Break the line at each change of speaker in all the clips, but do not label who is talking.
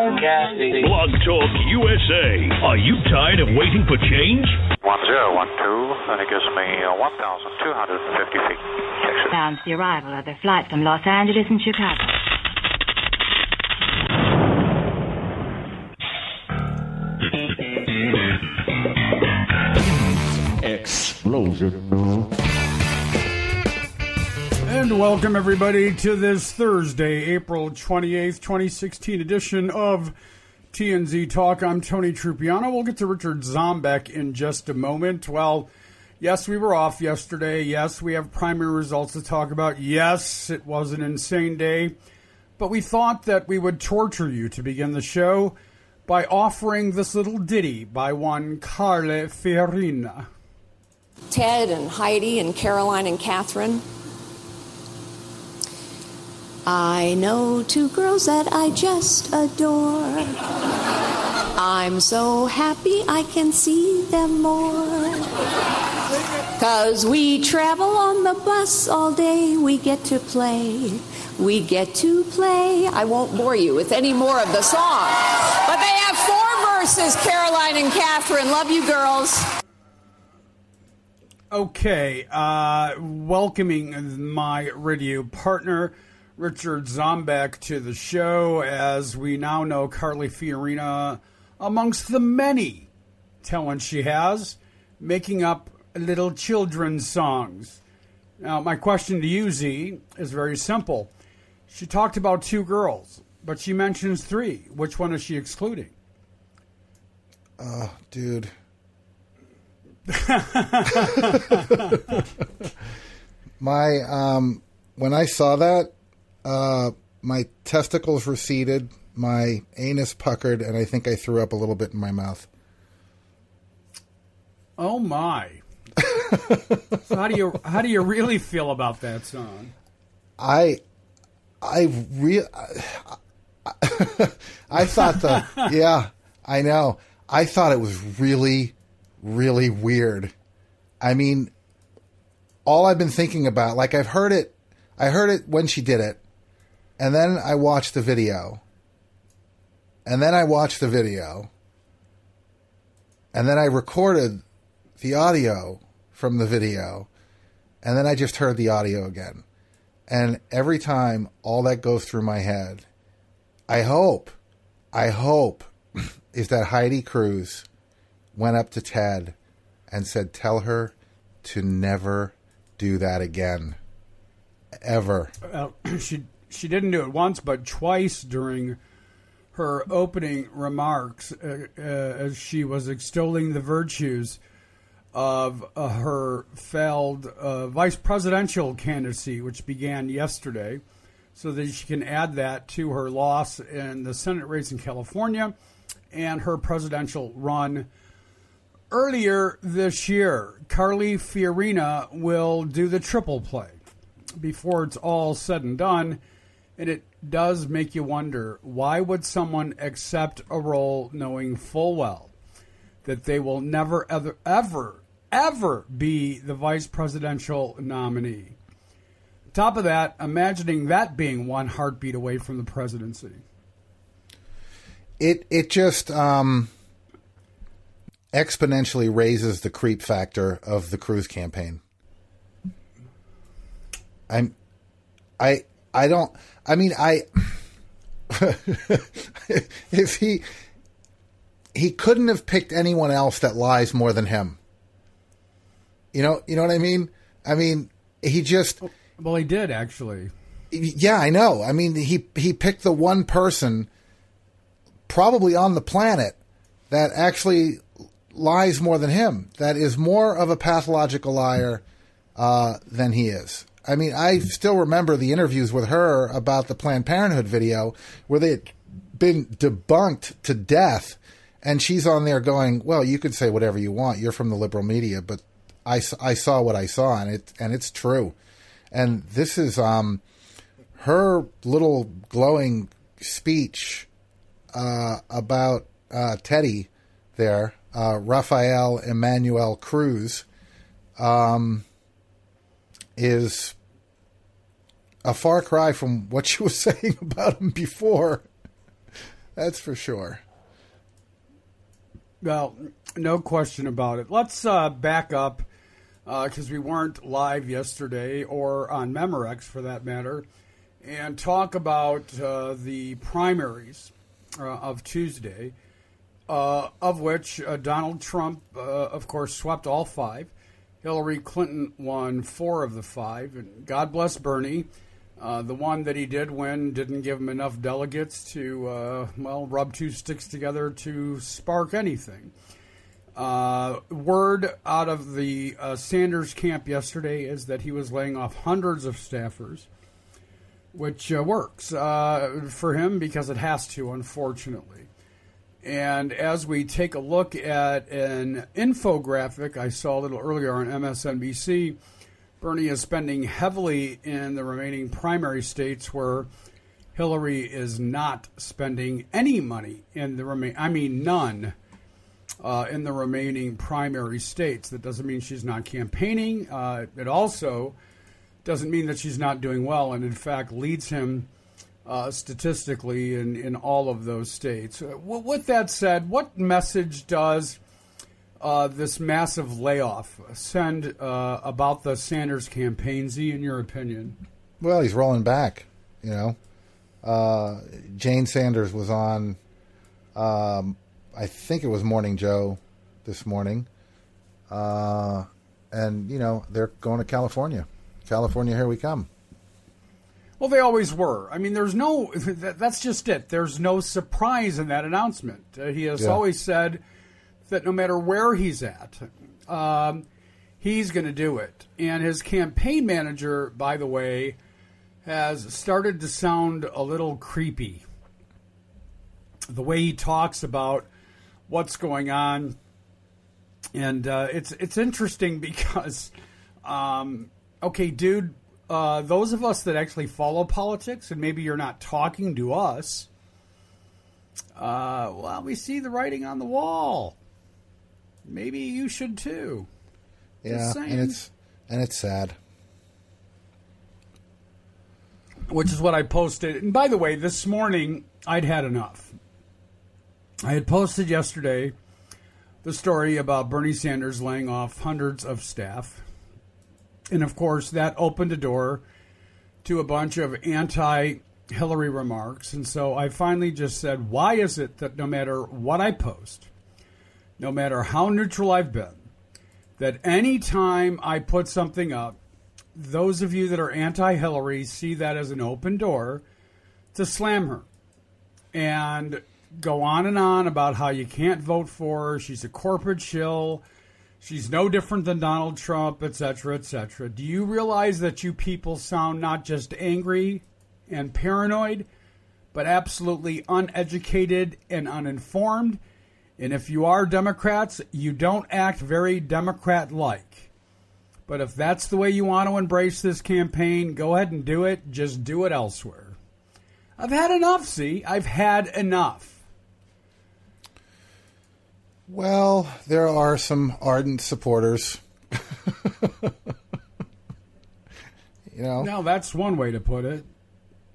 Broadcasting.
Blog Talk USA. Are you tired of waiting for change?
1012, and it gives me 1,250 feet.
Announced the arrival of their flight from Los Angeles and Chicago.
Explosion.
And welcome, everybody, to this Thursday, April 28th, 2016 edition of TNZ Talk. I'm Tony Trupiano. We'll get to Richard Zombeck in just a moment. Well, yes, we were off yesterday. Yes, we have primary results to talk about. Yes, it was an insane day. But we thought that we would torture you to begin the show by offering this little ditty by one Carly Fiorina.
Ted and Heidi and Caroline and Catherine. I know two girls that I just adore. I'm so happy I can see them more. 'Cause we travel on the bus all day. We get to play. We get to play. I won't bore you with any more of the song. But they have 4 verses, Caroline and Catherine. Love you, girls.
Okay, welcoming my radio partner, Richard Zombeck, to the show. As we now know, Carly Fiorina, amongst the many talents she has, making up little children's songs. Now, my question to you, Z, is very simple. She talked about 2 girls, but she mentions 3. Which one is she excluding?
Dude. When I saw that, my testicles receded, my anus puckered, and I think I threw up a little bit in my mouth.
Oh my! So how do you really feel about that song? I thought yeah, I know. I thought it was really, really weird. I mean, all I've been thinking about, like I heard it when she did it, and then I watched the video, and then I watched the video, and then I recorded the audio from the video, and then I just heard the audio again. And every time all that goes through my head, I hope is that Heidi Cruz went up to Ted and said, tell her to never do that again. Ever. She didn't do it once, but twice during her opening remarks as she was extolling the virtues of her failed vice presidential candidacy, which began yesterday, so that she can add that to her loss in the Senate race in California and her presidential run earlier this year. Carly Fiorina will do the triple play before it's all said and done, and it does make you wonder, why would someone accept a role knowing full well that they will never, ever be the vice presidential nominee? Top of that, imagining that being one heartbeat away from the presidency.
It just exponentially raises the creep factor of the Cruz campaign. If he couldn't have picked anyone else that lies more than him. You know what I mean? I mean, he just...
Well, he did, actually.
Yeah, I know. I mean, he picked the one person probably on the planet that actually lies more than him, that is more of a pathological liar than he is. I mean, I still remember the interviews with her about the Planned Parenthood video where they had been debunked to death, and she's on there going, well, you could say whatever you want. You're from the liberal media, but I saw what I saw, and it's true. And this is her little glowing speech about Teddy there, Rafael Emmanuel Cruz, is a far cry from what she was saying about him before. That's for sure.
Well, no question about it. Let's back up, because we weren't live yesterday, or on Memorex for that matter, and talk about the primaries of Tuesday, of which Donald Trump, of course, swept all 5. Hillary Clinton won 4 of the 5, and God bless Bernie. The one that he did win didn't give him enough delegates to, rub 2 sticks together to spark anything. Word out of the Sanders camp yesterday is that he was laying off hundreds of staffers, which works for him because it has to, unfortunately. And as we take a look at an infographic I saw a little earlier on MSNBC, Bernie is spending heavily in the remaining primary states where Hillary is not spending any money in the none in the remaining primary states. That doesn't mean she's not campaigning. It also doesn't mean that she's not doing well, and in fact leads him statistically in all of those states. With that said, what message does this massive layoff send about the Sanders campaign, Z, in your opinion?
Well, he's rolling back, Jane Sanders was on, I think it was Morning Joe this morning. And, they're going to California. California, here we come.
Well, they always were. I mean, that's just it. There's no surprise in that announcement. He has always said that no matter where he's at, he's going to do it. And his campaign manager, by the way, has started to sound a little creepy. The way he talks about what's going on. And it's interesting because, dude, those of us that actually follow politics, and maybe you're not talking to us, we see the writing on the wall. Maybe you should too.
Yeah, and it's sad.
Which is what I posted. And by the way, this morning I'd had enough. I had posted yesterday the story about Bernie Sanders laying off hundreds of staff. And of course, that opened a door to a bunch of anti-Hillary remarks. And so I finally just said, why is it that no matter what I post, no matter how neutral I've been, that any time I put something up, those of you that are anti-Hillary see that as an open door to slam her and go on and on about how you can't vote for her. She's a corporate shill. She's no different than Donald Trump, etc., etc. Do you realize that you people sound not just angry and paranoid, but absolutely uneducated and uninformed? And if you are Democrats, you don't act very Democrat-like. But if that's the way you want to embrace this campaign, go ahead and do it. Just do it elsewhere. I've had enough, see? I've had enough.
Well, there are some ardent supporters.
No, that's one way to put it.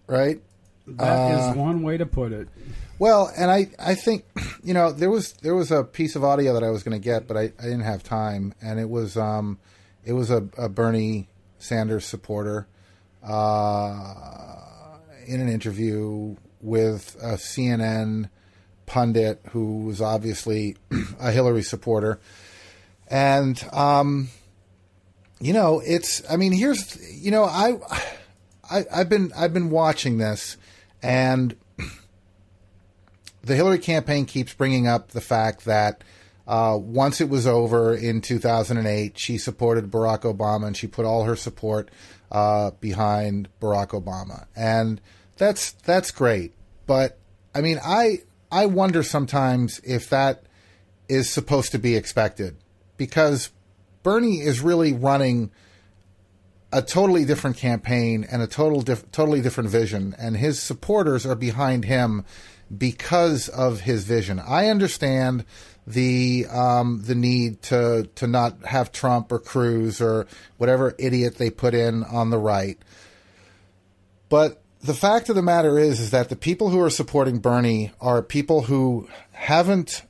Right?
That is one way to put it.
Well, and I think, there was a piece of audio that I was going to get, but I didn't have time, and it was a Bernie Sanders supporter in an interview with a CNN pundit who was obviously a Hillary supporter. And, I've been watching this, and the Hillary campaign keeps bringing up the fact that once it was over in 2008, she supported Barack Obama, and she put all her support behind Barack Obama. And that's great. But, I wonder sometimes if that is supposed to be expected, because Bernie is really running a totally different campaign and a totally different vision, and his supporters are behind him because of his vision. I understand the need to not have Trump or Cruz or whatever idiot they put in on the right, but the fact of the matter is that the people who are supporting Bernie are people who haven't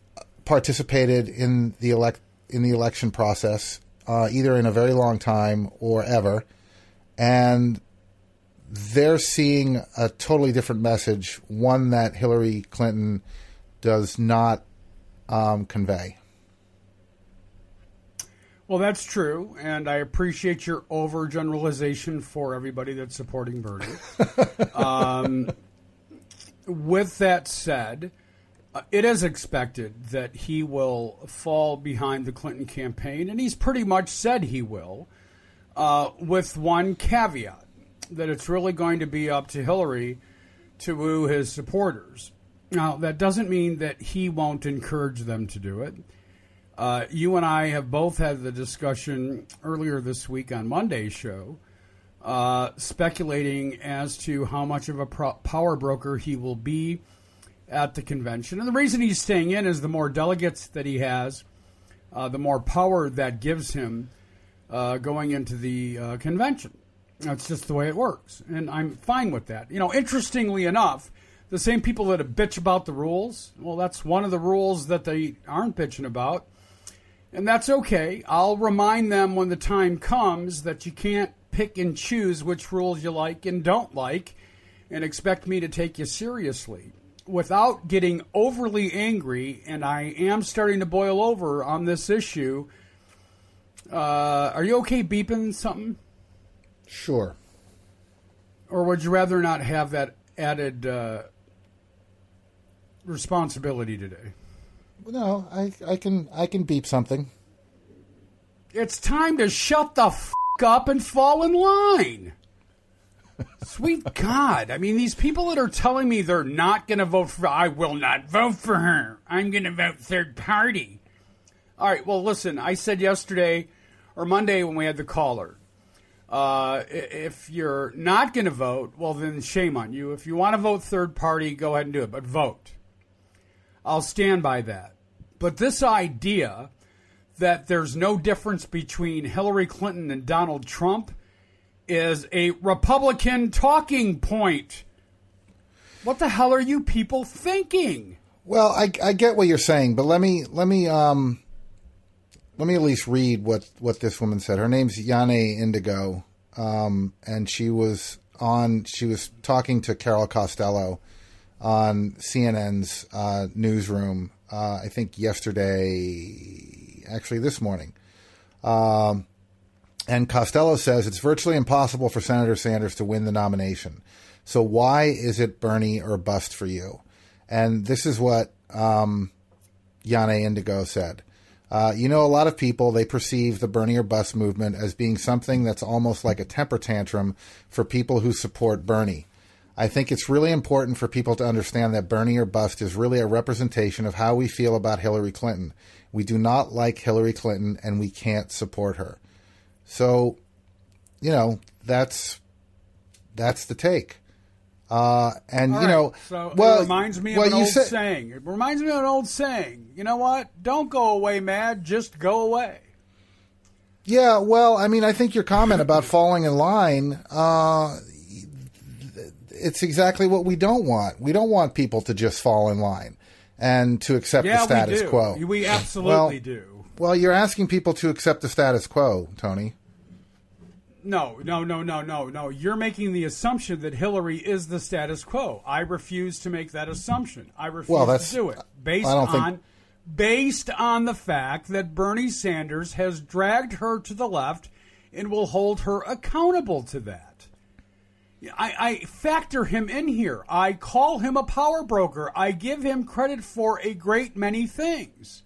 participated in the election process, either in a very long time or ever, and they're seeing a totally different message, one that Hillary Clinton does not convey.
Well, that's true, and I appreciate your overgeneralization for everybody that's supporting Bernie. With that said, it is expected that he will fall behind the Clinton campaign, and he's pretty much said he will, with one caveat, that it's really going to be up to Hillary to woo his supporters. Now, that doesn't mean that he won't encourage them to do it. You and I have both had the discussion earlier this week on Monday's show, speculating as to how much of a power broker he will be at the convention. And the reason he's staying in is the more delegates that he has, the more power that gives him going into the convention. That's just the way it works. And I'm fine with that. You know, interestingly enough, the same people that bitch about the rules, well, that's one of the rules that they aren't bitching about. And that's okay. I'll remind them when the time comes that you can't pick and choose which rules you like and don't like and expect me to take you seriously without getting overly angry. And I am starting to boil over on this issue. Are you okay beeping something?
Sure.
Or would you rather not have that added responsibility today?
No, I can beep something.
It's time to shut the f*** up and fall in line. Sweet God. I mean, these people that are telling me they're not going to vote for, I will not vote for her. I'm going to vote third party. All right, well, listen, I said yesterday or Monday when we had the caller, if you're not going to vote, well, then shame on you. If you want to vote third party, go ahead and do it, but vote. I'll stand by that. But this idea that there's no difference between Hillary Clinton and Donald Trump is a Republican talking point. What the hell are you people thinking?
Well, I get what you're saying, but let me at least read what this woman said. Her name's Yane Indigo, and she was talking to Carol Costello on CNN's newsroom, I think yesterday, actually this morning. And Costello says it's virtually impossible for Senator Sanders to win the nomination. So why is it Bernie or bust for you? And this is what Yane Indigo said. A lot of people, they perceive the Bernie or bust movement as being something that's almost like a temper tantrum for people who support Bernie. I think it's really important for people to understand that Bernie or bust is really a representation of how we feel about Hillary Clinton. We do not like Hillary Clinton, and we can't support her. So, that's the take. So
it reminds me of an old saying. It reminds me of an old saying. You know what? Don't go away mad, just go away.
Yeah, well, I mean, I think your comment about falling in line, it's exactly what we don't want. We don't want people to just fall in line and to accept the status quo.
We absolutely do.
Well, you're asking people to accept the status quo, Tony.
No. You're making the assumption that Hillary is the status quo. I refuse to make that assumption. I refuse to do it based on the fact that Bernie Sanders has dragged her to the left and will hold her accountable to that. I factor him in here. I call him a power broker. I give him credit for a great many things.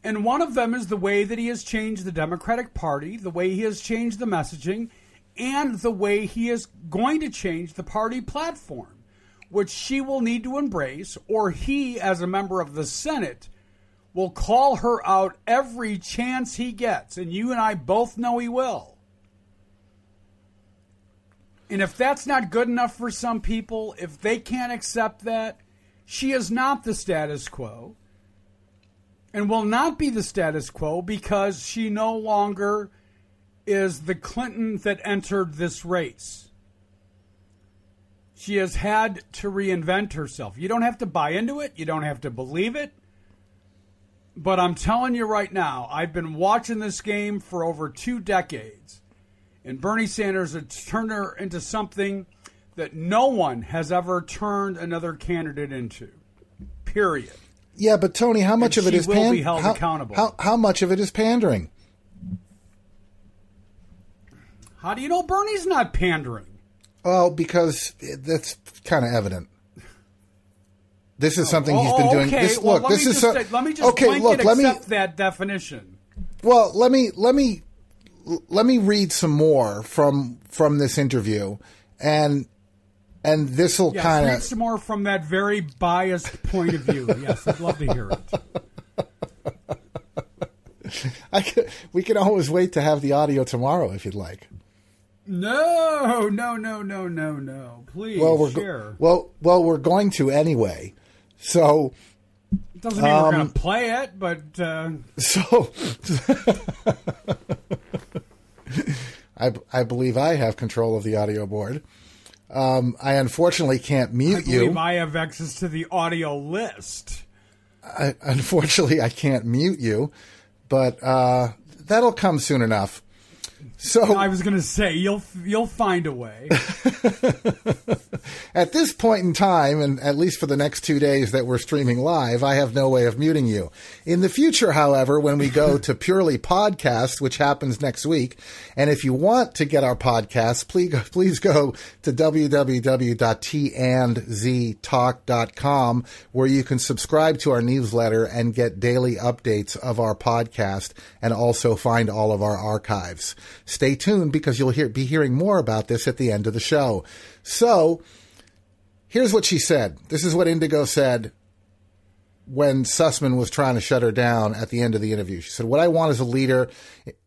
And one of them is the way that he has changed the Democratic Party, the way he has changed the messaging, and the way he is going to change the party platform, which she will need to embrace, or he, as a member of the Senate, will call her out every chance he gets. And you and I both know he will. And if that's not good enough for some people, if they can't accept that, she is not the status quo and will not be the status quo because she no longer is the Clinton that entered this race. She has had to reinvent herself. You don't have to buy into it. You don't have to believe it. But I'm telling you right now, I've been watching this game for over 2 decades. And Bernie Sanders has turned her into something that no one has ever turned another candidate into. Period.
Yeah, but Tony, how much of it is
will be held accountable.
How much of it is pandering?
How do you know Bernie's not pandering?
Well, because that's kind of evident. This is something he's been doing.
Okay. Let me just accept that definition.
Well, let me read some more from this interview, and this will kind of
read some more from that very biased point of view. Yes, I'd love to hear
it. We can always wait to have the audio tomorrow if you'd like.
No. Please,
we're going to anyway. So
it doesn't mean we're going to play it, but
so I believe I have control of the audio board. I unfortunately can't mute you.
I believe I have access to the audio list.
Unfortunately, I can't mute you, but that'll come soon enough. So
I was going to say you'll find a way.
At this point in time, and at least for the next 2 days that we're streaming live, I have no way of muting you. In the future, however, when we go to purely podcast, which happens next week, and if you want to get our podcast, please go to www.tandztalk.com, where you can subscribe to our newsletter and get daily updates of our podcast and also find all of our archives. Stay tuned because you'll be hearing more about this at the end of the show. So, here's what she said. This is what Indigo said when Sussman was trying to shut her down at the end of the interview. She said, what I want as a leader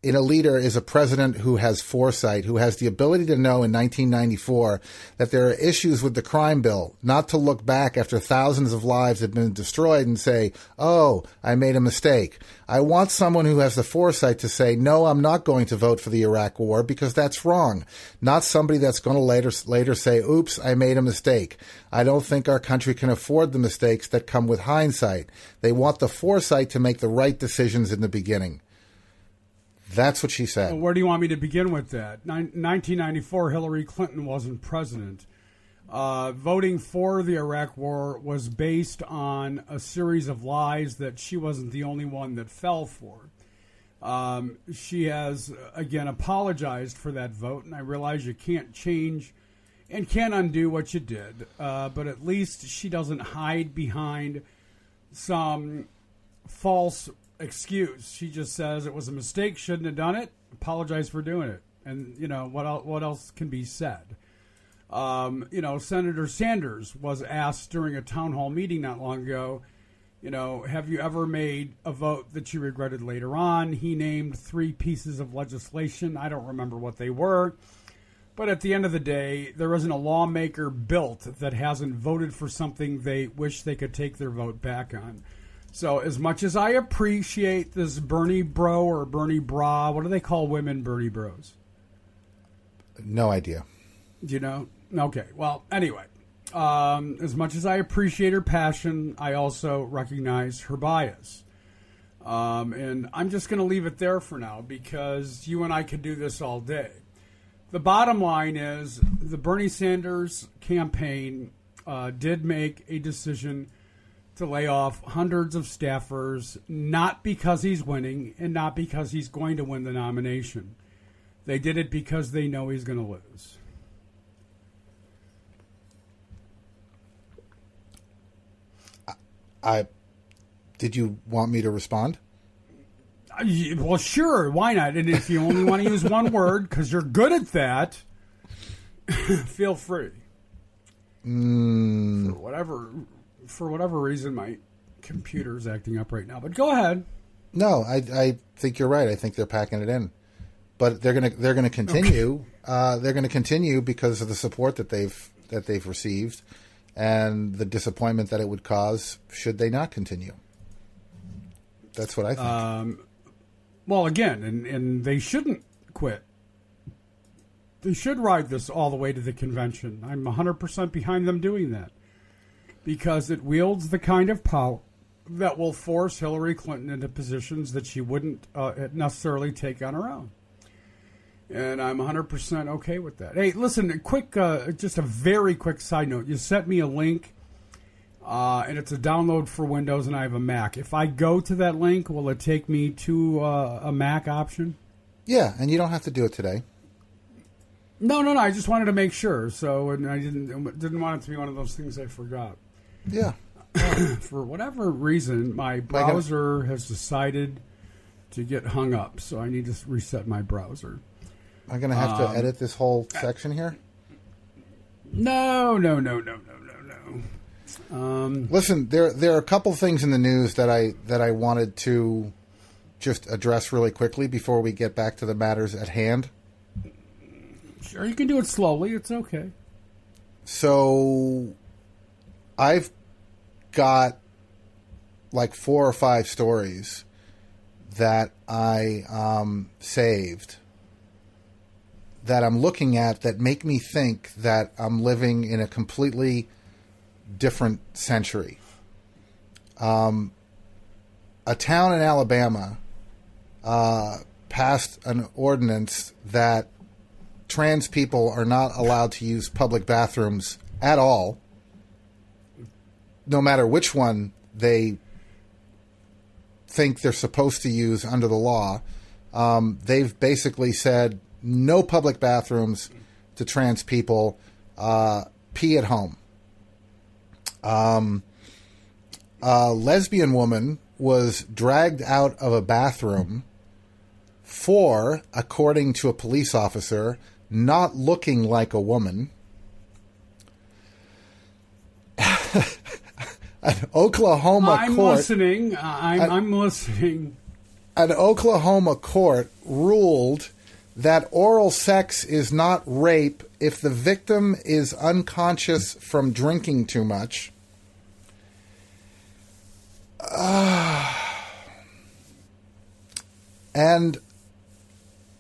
is a president who has foresight, who has the ability to know in 1994 that there are issues with the crime bill, not to look back after thousands of lives have been destroyed and say, oh, I made a mistake. I want someone who has the foresight to say, no, I'm not going to vote for the Iraq war because that's wrong. Not somebody that's going to later say, oops, I made a mistake. I don't think our country can afford the mistakes that come with hindsight. They want the foresight to make the right decisions in the beginning. That's what she said.
Well, where do you want me to begin with that? 1994, Hillary Clinton wasn't president. Voting for the Iraq war was based on a series of lies that she wasn't the only one that fell for. She has, again, apologized for that vote, and I realize you can't change and can't undo what you did, but at least she doesn't hide behind some false excuse. She just says it was a mistake, shouldn't have done it, apologize for doing it. And, what else can be said? Senator Sanders was asked during a town hall meeting not long ago, have you ever made a vote that you regretted later on? He named 3 pieces of legislation. I don't remember what they were. But at the end of the day, there isn't a lawmaker built that hasn't voted for something they wish they could take their vote back on. So as much as I appreciate this Bernie bro or Bernie bra, what do they call women Bernie bros?
No idea.
Do you know? Okay. Well, anyway, as much as I appreciate her passion, I also recognize her bias. And I'm just going to leave it there for now because you and I could do this all day. The bottom line is the Bernie Sanders campaign did make a decision to lay off hundreds of staffers, not because he's winning and not because he's going to win the nomination. They did it because they know he's going to lose.
Did you want me to respond?
Well, sure. Why not? And if you only want to use one word, because you're good at that, feel free. For whatever reason, my computer's acting up right now. But go ahead.
No, I think you're right. I think they're packing it in, but they're gonna continue. Okay. They're gonna continue because of the support that they've received, and the disappointment that it would cause should they not continue. That's what I think.
Well, again, and they shouldn't quit. They should ride this all the way to the convention. I'm 100% behind them doing that because it wields the kind of power that will force Hillary Clinton into positions that she wouldn't necessarily take on her own. And I'm 100% okay with that. Hey, listen, just a very quick side note. You sent me a link, and it's a download for Windows, and I have a Mac. If I go to that link, will it take me to a Mac option?
Yeah, and you don't have to do it today.
No. I just wanted to make sure. So, and I didn't want it to be one of those things I forgot.
Yeah.
For whatever reason, my browser has decided to get hung up, so I need to reset my browser.
Am I going to have to edit this whole section here?
No.
Listen, there are a couple things in the news that I wanted to just address really quickly before we get back to the matters at hand.
Sure, you can do it slowly. It's okay.
So, I've got like 4 or 5 stories that I saved that I'm looking at that make me think that I'm living in a completely different century. A town in Alabama passed an ordinance that trans people are not allowed to use public bathrooms at all, no matter which one they think they're supposed to use under the law. They've basically said no public bathrooms to trans people, pee at home. A lesbian woman was dragged out of a bathroom for, according to a police officer, not looking like a woman. An Oklahoma court...
Listening. I'm listening.
An Oklahoma court ruled that oral sex is not rape if the victim is unconscious from drinking too much. And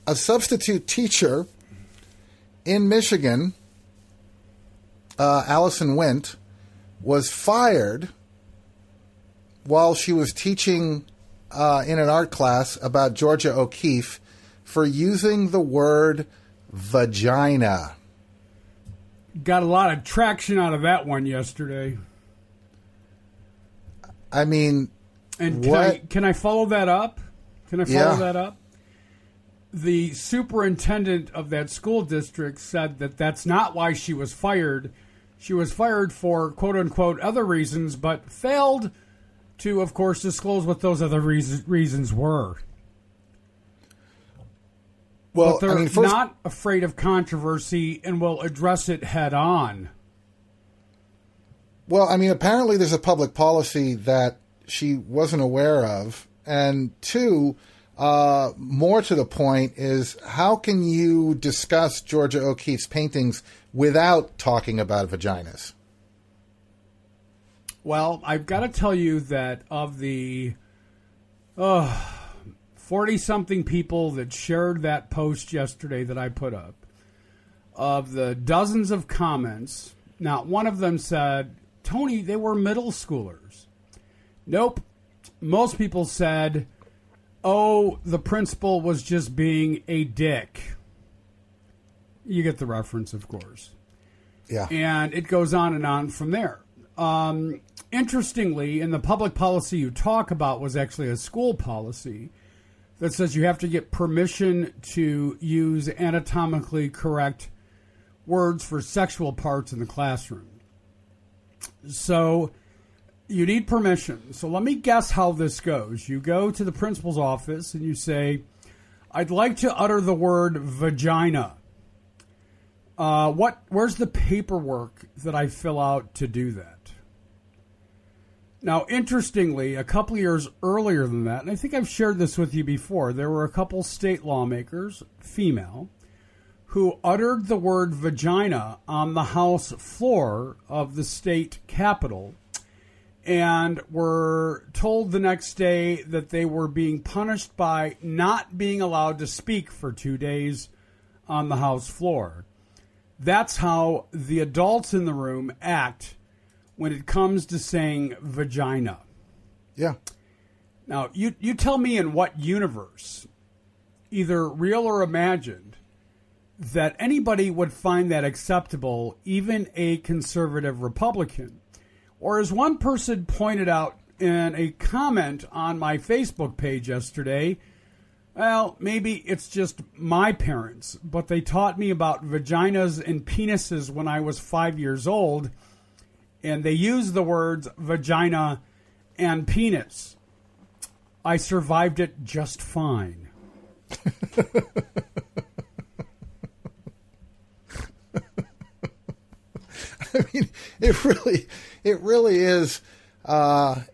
a substitute teacher in Michigan, Allison Wint, was fired while she was teaching in an art class about Georgia O'Keeffe for using the word vagina.
Got a lot of traction out of that one yesterday.
I mean,
and
what?
Can I follow that up? Can I follow that up? The superintendent of that school district said that that's not why she was fired. She was fired for, quote-unquote, other reasons, but failed to, of course, disclose what those other reasons were.
Well,
but they're not afraid of controversy and will address it head on.
Well, I mean, apparently there's a public policy that she wasn't aware of. And 2, more to the point is, how can you discuss Georgia O'Keeffe's paintings without talking about vaginas?
Well, I've got to tell you that of the 40-something people that shared that post yesterday that I put up, of the dozens of comments, not one of them said, Tony, they were middle schoolers. Nope. Most people said, oh, the principal was just being a dick. You get the reference, of course.
Yeah.
And it goes on from there. Interestingly, in the public policy you talk about was actually a school policy that says you have to get permission to use anatomically correct words for sexual parts in the classroom. So you need permission. So let me guess how this goes. You go to the principal's office and you say, I'd like to utter the word vagina. Where's the paperwork that I fill out to do that? Now, interestingly, a couple years earlier than that, and I think I've shared this with you before, there were a couple state lawmakers, female, who uttered the word vagina on the House floor of the state capitol and were told the next day that they were being punished by not being allowed to speak for 2 days on the House floor. That's how the adults in the room act when it comes to saying vagina.
Yeah.
Now, you tell me in what universe, either real or imagined, that anybody would find that acceptable, even a conservative Republican. Or as one person pointed out in a comment on my Facebook page yesterday, well, maybe it's just my parents, but they taught me about vaginas and penises when I was 5 years old, and they used the words vagina and penis. I survived it just fine.
I mean, it really is. What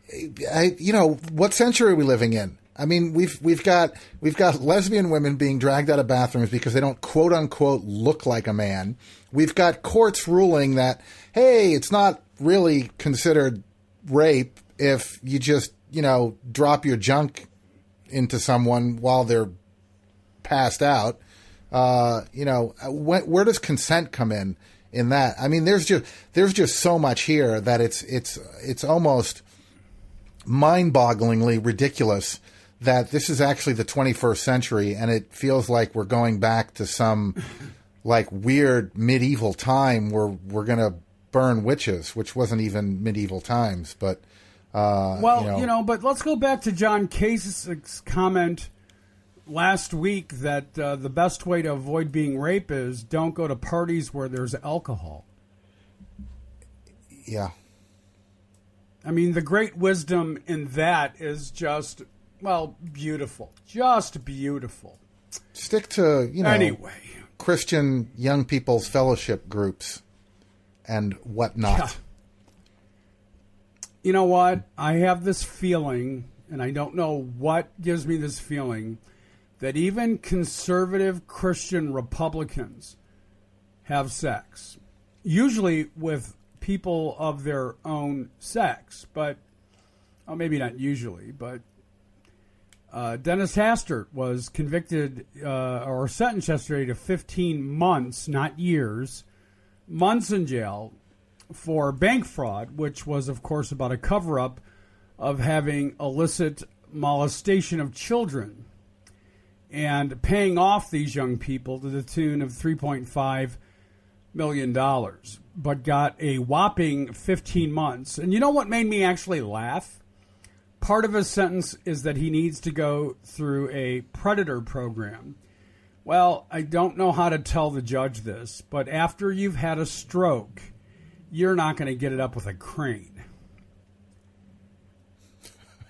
century are we living in? I mean, we've got lesbian women being dragged out of bathrooms because they don't quote unquote look like a man. We've got courts ruling that, hey, it's not really considered rape if you just, drop your junk into someone while they're passed out. Where does consent come in that? I mean, there's just so much here that it's almost mind-bogglingly ridiculous that this is actually the 21st century, and it feels like we're going back to some like weird medieval time where we're going to burn witches, which wasn't even medieval times. But but let's go back to John Kasich's comment last week that the best way to avoid being raped is don't go to parties where there's alcohol. Yeah.
I mean, the great wisdom in that is just, beautiful. Just beautiful.
Stick to,
anyway,
Christian young people's fellowship groups and whatnot.
Yeah. You know what? I have this feeling, and I don't know what gives me this feeling, that even conservative Christian Republicans have sex, usually with people of their own sex, but maybe not usually, but Dennis Hastert was convicted or sentenced yesterday to 15 months, not years, months in jail for bank fraud, which was, of course, about a cover-up of having illicit molestation of children and paying off these young people to the tune of $3.5 million, but got a whopping 15 months. And you know what made me actually laugh? Part of his sentence is that he needs to go through a predator program. Well, I don't know how to tell the judge this, but after you've had a stroke, you're not going to get it up with a crane.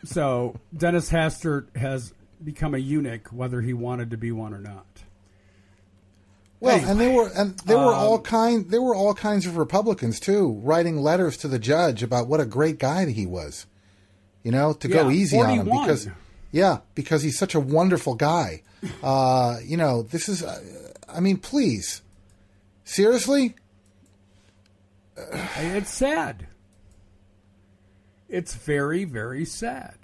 So Dennis Hastert has become a eunuch, whether he wanted to be one or not.
Well, anyway, there were all kinds of Republicans too, writing letters to the judge about what a great guy he was. Go easy 41. On him because he's such a wonderful guy. This is, please, seriously.
It's sad. It's very, very sad.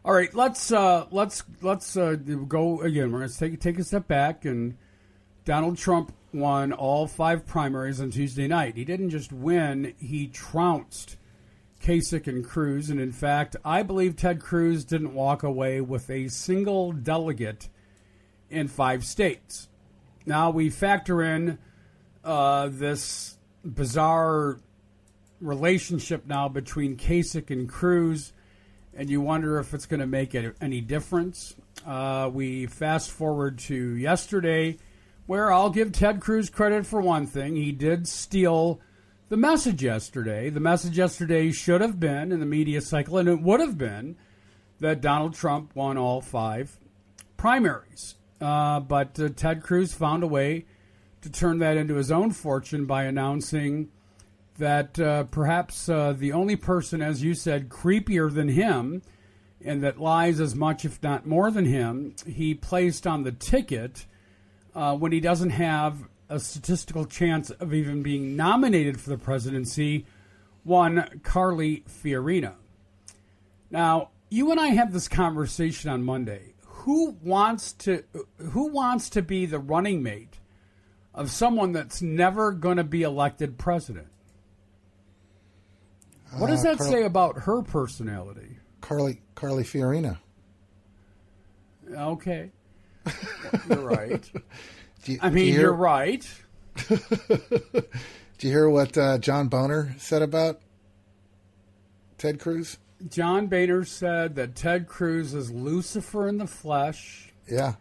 All right, let's go again. We're going to take a step back, and Donald Trump won all 5 primaries on Tuesday night. He didn't just win; he trounced Kasich and Cruz, and in fact, I believe Ted Cruz didn't walk away with a single delegate in 5 states. Now we factor in this bizarre relationship now between Kasich and Cruz, and you wonder if it's going to make any difference. We fast forward to yesterday, where I'll give Ted Cruz credit for one thing. He did steal the message yesterday. The message yesterday should have been in the media cycle, and it would have been, that Donald Trump won all 5 primaries. But Ted Cruz found a way to turn that into his own fortune by announcing that perhaps the only person, as you said, creepier than him, and that lies as much, if not more than him, he placed on the ticket when he doesn't have a statistical chance of even being nominated for the presidency, one Carly Fiorina. Now, you and I had this conversation on Monday. who wants to be the running mate of someone that's never going to be elected president? What does that say about her personality?
Carly Fiorina.
Okay. You're right. You're right.
Did you hear what John Boehner said about Ted Cruz?
John Boehner said that Ted Cruz is Lucifer in the flesh.
Yeah.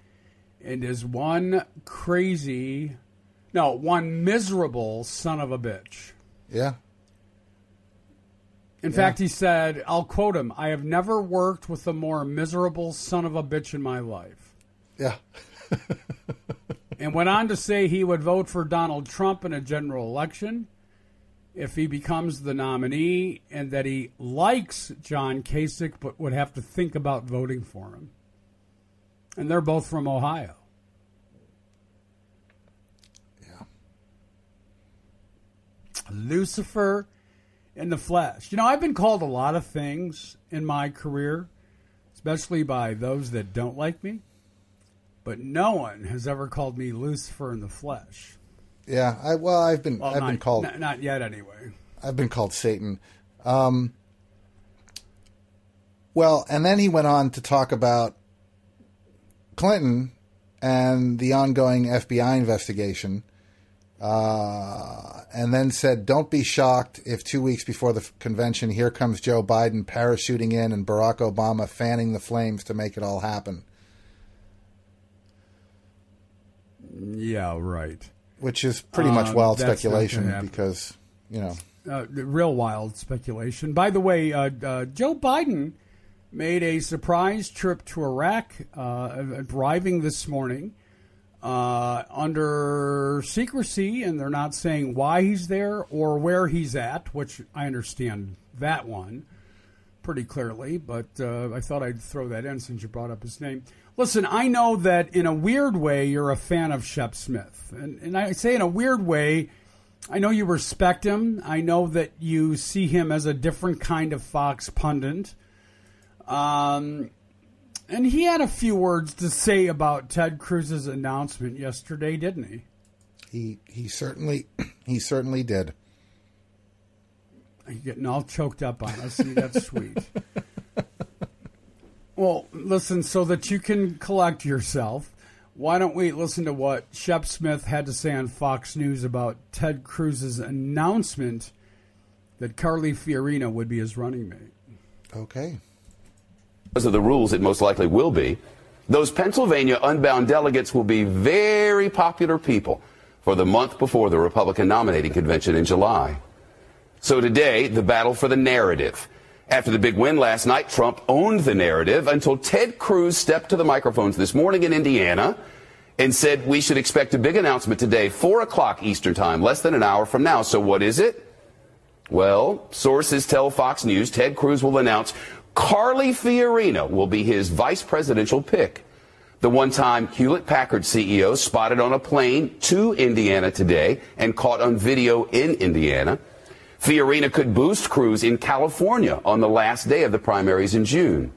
And is one miserable son of a bitch.
Yeah.
In fact, he said, I'll quote him, "I have never worked with a more miserable son of a bitch in my life."
Yeah.
And went on to say he would vote for Donald Trump in a general election if he becomes the nominee, and that he likes John Kasich but would have to think about voting for him. And they're both from Ohio.
Yeah.
Lucifer in the flesh. I've been called a lot of things in my career, especially by those that don't like me, but no one has ever called me Lucifer in the flesh.
Yeah, I've been called
not yet anyway.
I've been called Satan. Well, and then he went on to talk about Clinton and the ongoing FBI investigation. And then said, "Don't be shocked if 2 weeks before the convention, here comes Joe Biden parachuting in and Barack Obama fanning the flames to make it all happen."
Yeah, right.
Which is pretty much wild speculation because,
real wild speculation. By the way, Joe Biden made a surprise trip to Iraq, arriving this morning. Under secrecy, and they're not saying why he's there or where he's at, which I understand that one pretty clearly, but I thought I'd throw that in since you brought up his name. Listen, I know that in a weird way you're a fan of Shep Smith, and I say in a weird way, I know you respect him. I know that you see him as a different kind of Fox pundit. And he had a few words to say about Ted Cruz's announcement yesterday, didn't he?
He certainly did.
You're getting all choked up on us. That's sweet. Well, listen, so that you can collect yourself, why don't we listen to what Shep Smith had to say on Fox News about Ted Cruz's announcement that Carly Fiorina would be his running mate.
Okay.
Because of the rules, it most likely will be. Those Pennsylvania unbound delegates will be very popular people for the month before the Republican nominating convention in July. So today, the battle for the narrative. After the big win last night, Trump owned the narrative until Ted Cruz stepped to the microphones this morning in Indiana and said we should expect a big announcement today, 4 o'clock Eastern time, less than an hour from now. So what is it? Well, sources tell Fox News Ted Cruz will announce Carly Fiorina will be his vice presidential pick. The one-time Hewlett-Packard CEO spotted on a plane to Indiana today and caught on video in Indiana. Fiorina could boost Cruz in California on the last day of the primaries in June.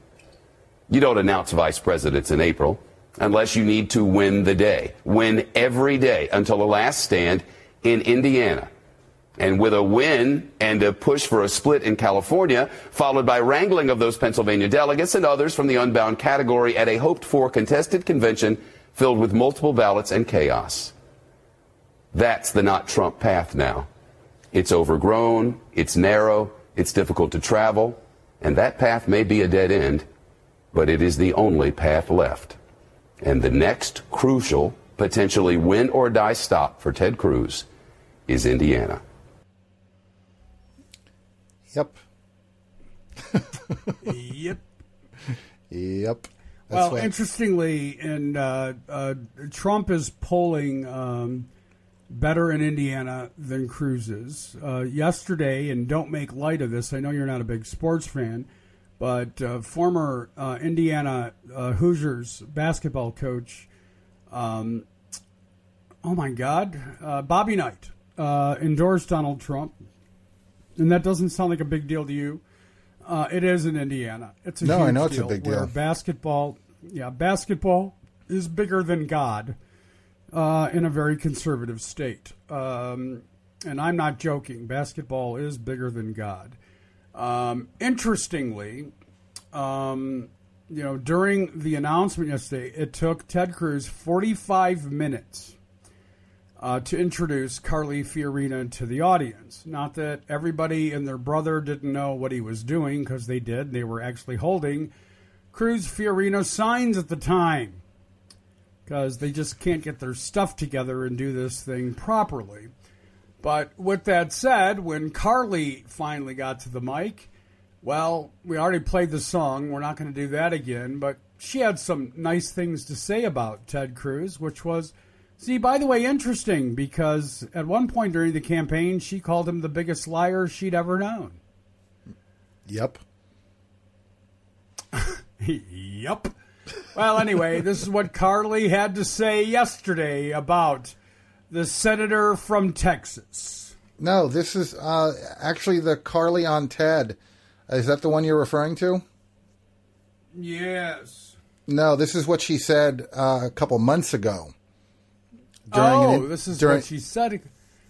You don't announce vice presidents in April unless you need to win the day. Win every day until the last stand in Indiana. And with a win and a push for a split in California, followed by wrangling of those Pennsylvania delegates and others from the unbound category at a hoped-for contested convention filled with multiple ballots and chaos. That's the not Trump path now. It's overgrown, it's narrow, it's difficult to travel, and that path may be a dead end, but it is the only path left. And the next crucial, potentially win-or-die stop for Ted Cruz is Indiana.
Yep.
Yep.
Yep.
Well, interestingly, Trump is polling better in Indiana than Cruz is. Yesterday, and don't make light of this, I know you're not a big sports fan, but former Indiana Hoosiers basketball coach, oh my God, Bobby Knight, endorsed Donald Trump. And that doesn't sound like a big deal to you. It is in Indiana. It's a huge
I know it's
deal
a big deal.
where basketball, Yeah, basketball is bigger than God in a very conservative state. And I'm not joking. Basketball is bigger than God. Interestingly, during the announcement yesterday, it took Ted Cruz 45 minutes to introduce Carly Fiorina to the audience. Not that everybody and their brother didn't know what he was doing, because they did. They were actually holding Cruz Fiorina signs at the time, because they just can't get their stuff together and do this thing properly. But with that said, when Carly finally got to the mic, well, we already played the song. We're not going to do that again. But she had some nice things to say about Ted Cruz, which was, see, by the way, interesting, because at one point during the campaign, she called him the biggest liar she'd ever known.
Yep.
Yep. Well, anyway, this is what Carly had to say yesterday about the senator from Texas.
No, this is actually the Carly on Ted. Is that the one you're referring to?
Yes.
No, this is what she said a couple months ago.
This is what she said.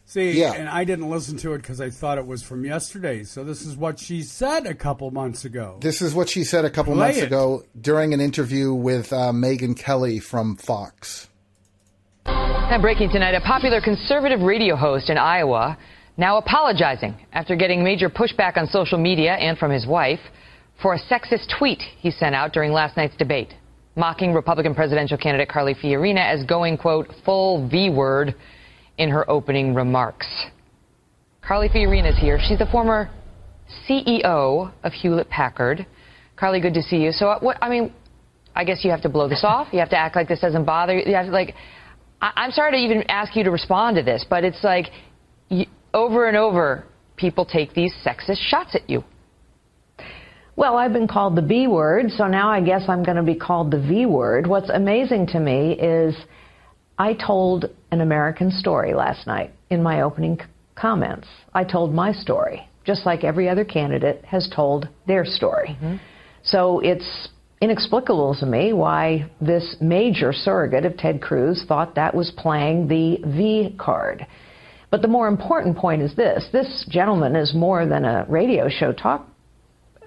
See,
yeah.
And I didn't listen to it because I thought it was from yesterday. So this is what she said a couple months ago.
This is what she said a couple months ago during an interview with Megyn Kelly from Fox.
And breaking tonight, a popular conservative radio host in Iowa now apologizing after getting major pushback on social media and from his wife for a sexist tweet he sent out during last night's debate, mocking Republican presidential candidate Carly Fiorina as going, quote, full V-word in her opening remarks. Carly Fiorina is here. She's the former CEO of Hewlett-Packard. Carly, good to see you. So, I guess you have to blow this off. You have to act like this doesn't bother you. You have to, I'm sorry to even ask you to respond to this, but it's like over and over, people take these sexist shots at you.
Well, I've been called the B word, so now I guess I'm going to be called the V word. What's amazing to me is I told an American story last night in my opening comments. I told my story, just like every other candidate has told their story. Mm-hmm. So it's inexplicable to me why this major surrogate of Ted Cruz thought that was playing the V card. But the more important point is this. This gentleman is more than a radio show talk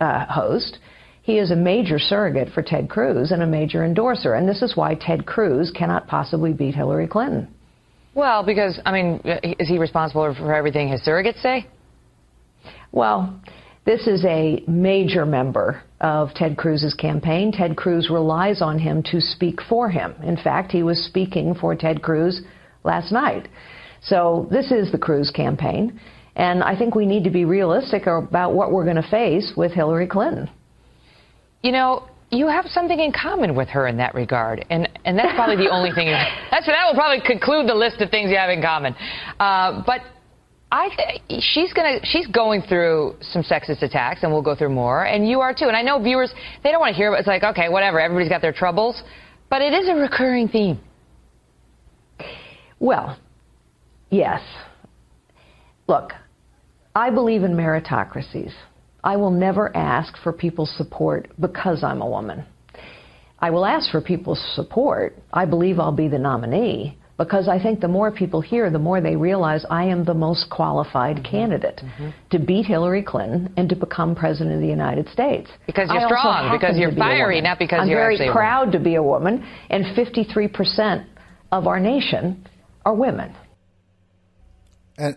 host. He is a major surrogate for Ted Cruz and a major endorser. And this is why Ted Cruz cannot possibly beat Hillary Clinton.
Well, because, is he responsible for everything his surrogates say?
Well, this is a major member of Ted Cruz's campaign. Ted Cruz relies on him to speak for him. In fact, he was speaking for Ted Cruz last night. So this is the Cruz campaign. And I think we need to be realistic about what we're going to face with Hillary Clinton.
You know, you have something in common with her in that regard. And that's probably the only thing. That will probably conclude the list of things you have in common. But she's going through some sexist attacks, and we'll go through more. And you are, too. And I know viewers, they don't want to hear it. It's like, okay, whatever. Everybody's got their troubles. But it is a recurring theme.
Well, yes. Look, I believe in meritocracies. I will never ask for people's support because I'm a woman. I will ask for people's support. I believe I'll be the nominee because I think the more people hear, the more they realize I am the most qualified candidate to beat Hillary Clinton and to become president of the United States.
Because you're strong, because you're fiery, not because you're actually
I'm very proud to be a woman, and 53% of our nation are women.
And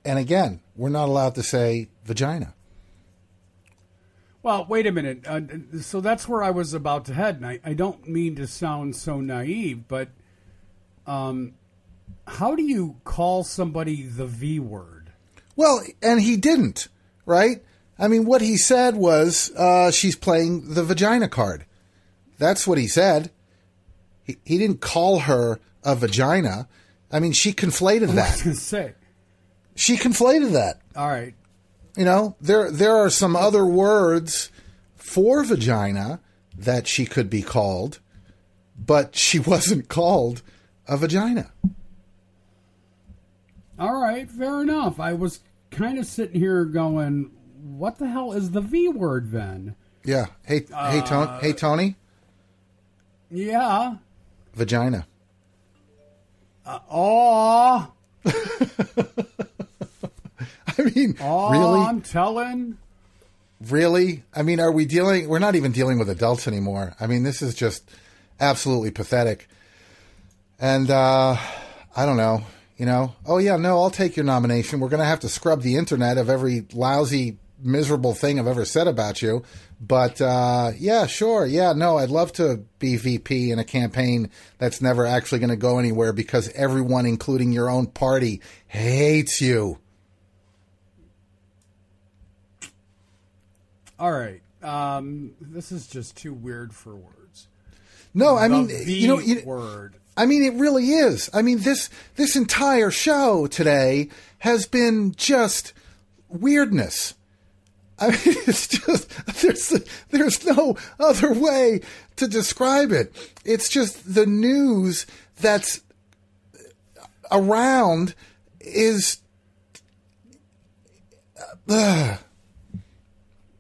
again, we're not allowed to say vagina.
Well, wait a minute. So that's where I was about to head, and I don't mean to sound so naive, but how do you call somebody the V word?
Well, and he didn't, right? I mean, what he said was she's playing the vagina card. That's what he said. He didn't call her a vagina. I mean, she conflated that.
I was going to say.
She conflated that.
All right.
You know, there are some other words for vagina that she could be called, but she wasn't called a vagina.
All right, fair enough. I was kind of sitting here going, what the hell is the V word then?
Yeah. Hey, Tony.
Yeah.
Vagina.
I
mean, really?
I'm telling.
Really? I mean, we're not even dealing with adults anymore. I mean, this is just absolutely pathetic. And, I don't know, oh yeah, no, I'll take your nomination. We're going to have to scrub the internet of every lousy, miserable thing I've ever said about you. But, yeah, sure. Yeah, no, I'd love to be VP in a campaign that's never actually going to go anywhere because everyone, including your own party, hates you.
All right. This is just too weird for words.
No, I mean,
word.
I mean, it really is. I mean, this entire show today has been just weirdness. I mean, it's just, there's no other way to describe it. It's just the news that's around is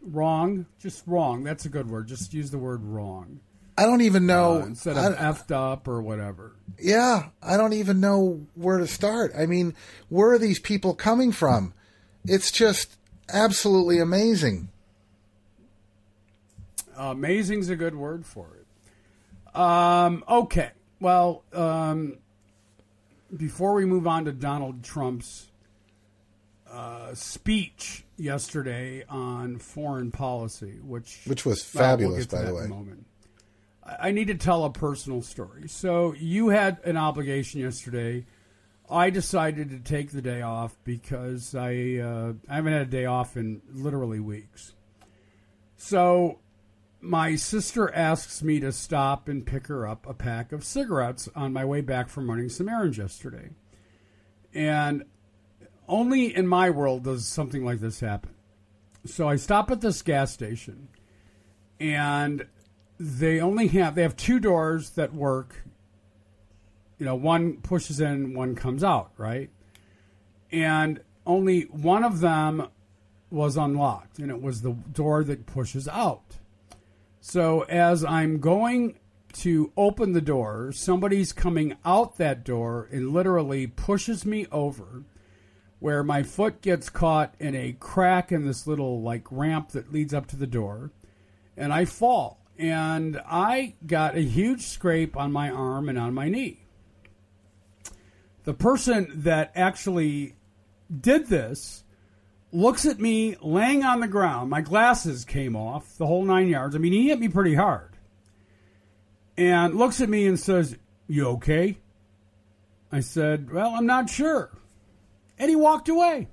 wrong. Just wrong. That's a good word. Just use the word wrong.
I don't even know.
Instead of effed up or whatever.
Yeah, I don't even know where to start. I mean, where are these people coming from? It's just absolutely amazing.
Amazing's a good word for it. Okay. Well, before we move on to Donald Trump's speech yesterday on foreign policy, which
was fabulous,
we'll
by the way.
In a moment. I need to tell a personal story. So you had an obligation yesterday. I decided to take the day off because I haven't had a day off in literally weeks. So my sister asks me to stop and pick her up a pack of cigarettes on my way back from running some errands yesterday. And only in my world does something like this happen. So I stop at this gas station, and they have two doors that work. One pushes in, one comes out, right? And only one of them was unlocked, and it was the door that pushes out. So as I'm going to open the door, somebody's coming out that door and literally pushes me over, where my foot gets caught in a crack in this little ramp that leads up to the door, and I fall. And I got a huge scrape on my arm and on my knee. The person that actually did this looks at me laying on the ground. My glasses came off, the whole 9 yards. I mean, he hit me pretty hard. And looks at me and says, "You okay?" I said, "Well, I'm not sure." And he walked away.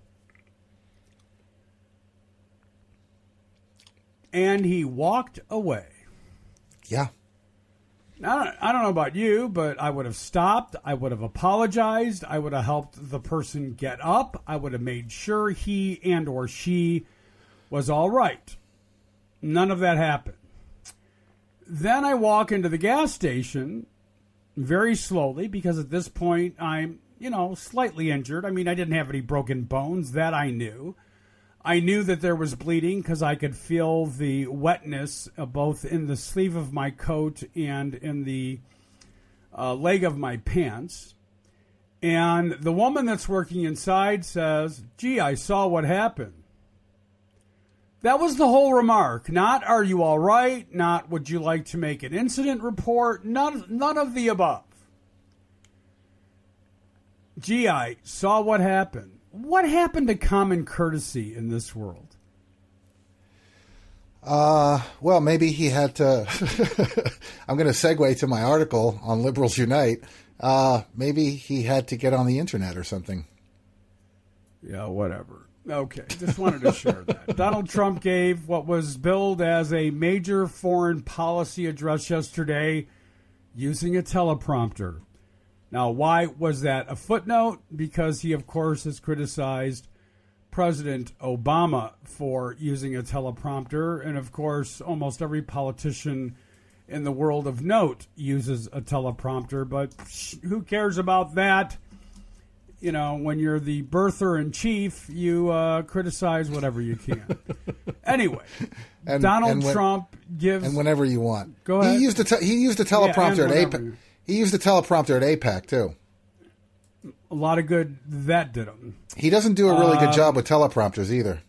Yeah.
I don't know about you, but I would have stopped. I would have apologized. I would have helped the person get up. I would have made sure he and or she was all right. None of that happened. Then I walk into the gas station very slowly because at this point I'm, slightly injured. I mean, I didn't have any broken bones. That I knew. I knew that there was bleeding because I could feel the wetness both in the sleeve of my coat and in the leg of my pants. And the woman that's working inside says, "Gee, I saw what happened." That was the whole remark. Not, "Are you all right?" Not, "Would you like to make an incident report?" None of the above. "Gee, I saw what happened." What happened to common courtesy in this world?
Well, maybe he had to. I'm going to segue to my article on Liberals Unite. Maybe he had to get on the internet or something.
Yeah, whatever. Okay, just wanted to share that. Donald Trump gave what was billed as a major foreign policy address yesterday using a teleprompter. Now, why was that a footnote? Because he, of course, has criticized President Obama for using a teleprompter. And, of course, almost every politician in the world of note uses a teleprompter. But who cares about that? when you're the birther in chief, you criticize whatever you can. Anyway, Donald Trump gives,
and whenever you want.
Go ahead.
He used a teleprompter at APEC. He used a teleprompter at APEC too.
A lot of good that did him.
He doesn't do a really good job with teleprompters either.